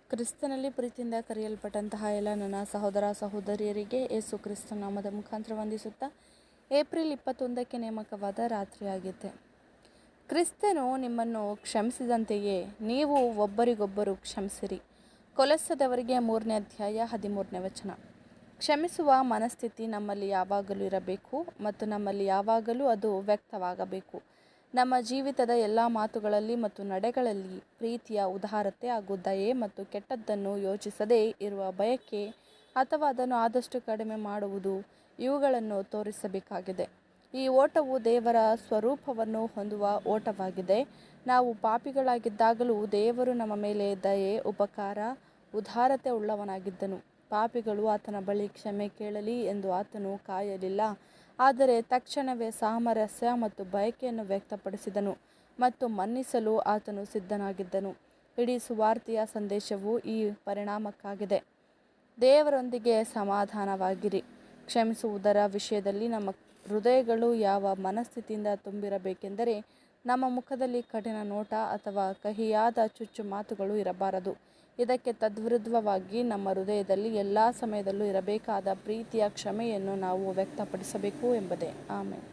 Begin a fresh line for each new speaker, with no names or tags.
ಕ್ರಿಸ್ತನಲ್ಲಿ ಪ್ರೀತಿಯಿಂದ ಕರೆಯಲ್ಪಟ್ಟಂತಹ ಎಲ್ಲ ನನ್ನ ಸಹೋದರ ಸಹೋದರಿಯರಿಗೆ ಯೇಸು ಕ್ರಿಸ್ತ ನಾಮದ ಮುಖಾಂತರ ವಂದಿಸುತ್ತಾ ಏಪ್ರಿಲ್ 21ಕ್ಕೆ ನೇಮಕವಾದ ರಾತ್ರಿಯಾಗಿದೆ. ಕ್ರಿಸ್ತನು ನಿಮ್ಮನ್ನು ಕ್ಷಮಿಸಿದಂತೆಯೇ ನೀವು ಒಬ್ಬರಿಗೊಬ್ಬರು ಕ್ಷಮಿಸಿರಿ. ಕೊಲೊಸ್ಸದವರಿಗೆ 3ನೇ ಅಧ್ಯಾಯ 13ನೇ ವಚನ. ಕ್ಷಮಿಸುವ ಮನಸ್ಥಿತಿ ನಮ್ಮಲ್ಲಿ ಯಾವಾಗಲೂ ಇರಬೇಕು ಮತ್ತು ನಮ್ಮಲ್ಲಿ ಯಾವಾಗಲೂ ಅದು ವ್ಯಕ್ತವಾಗಬೇಕು. ನಮ್ಮ ಜೀವಿತದ ಎಲ್ಲ ಮಾತುಗಳಲ್ಲಿ ಮತ್ತು ನಡೆಗಳಲ್ಲಿ ಪ್ರೀತಿಯ ಉದಾರತೆ ಹಾಗೂ ದಯೆ ಮತ್ತು ಕೆಟ್ಟದ್ದನ್ನು ಯೋಚಿಸದೇ ಇರುವ ಬಯಕೆ ಅಥವಾ ಅದನ್ನು ಆದಷ್ಟು ಕಡಿಮೆ ಮಾಡುವುದು, ಇವುಗಳನ್ನು ತೋರಿಸಬೇಕಾಗಿದೆ. ಈ ಓಟವು ದೇವರ ಸ್ವರೂಪವನ್ನು ಹೊಂದುವ ಓಟವಾಗಿದೆ. ನಾವು ಪಾಪಿಗಳಾಗಿದ್ದಾಗಲೂ ದೇವರು ನಮ್ಮ ಮೇಲೆ ದಯೆ, ಉಪಕಾರ, ಉದಾರತೆ ಉಳ್ಳವನಾಗಿದ್ದನು. ಪಾಪಿಗಳು ಆತನ ಬಳಿ ಕ್ಷಮೆ ಕೇಳಲಿ ಎಂದು ಆತನು ಕಾಯಲಿಲ್ಲ, ಆದರೆ ತಕ್ಷಣವೇ ಸಾಮರಸ್ಯ ಮತ್ತು ಬಯಕೆಯನ್ನು ವ್ಯಕ್ತಪಡಿಸಿದನು ಮತ್ತು ಮನ್ನಿಸಲು ಆತನು ಸಿದ್ಧನಾಗಿದ್ದನು. ಇಡೀ ಸುವಾರ್ತೆಯ ಸಂದೇಶವು ಈ ಪರಿಣಾಮಕ್ಕಾಗಿದೆ. ದೇವರೊಂದಿಗೆ ಸಮಾಧಾನವಾಗಿರಿ. ಕ್ಷಮಿಸುವುದರ ವಿಷಯದಲ್ಲಿ ನಮ್ಮ ಹೃದಯಗಳು ಯಾವ ಮನಸ್ಥಿತಿಯಿಂದ ತುಂಬಿರಬೇಕೆಂದರೆ, ನಮ್ಮ ಮುಖದಲ್ಲಿ ಕಠಿಣ ನೋಟ ಅಥವಾ ಕಹಿಯಾದ ಚುಚ್ಚು ಮಾತುಗಳು ಇರಬಾರದು. ಇದಕ್ಕೆ ತದ್ವಿರುದ್ಧವಾಗಿ ನಮ್ಮ ಹೃದಯದಲ್ಲಿ ಎಲ್ಲ ಸಮಯದಲ್ಲೂ ಇರಬೇಕಾದ ಪ್ರೀತಿಯ ಕ್ಷಮೆಯನ್ನು ನಾವು ವ್ಯಕ್ತಪಡಿಸಬೇಕು ಎಂಬುದೇ. ಆಮೆನ್.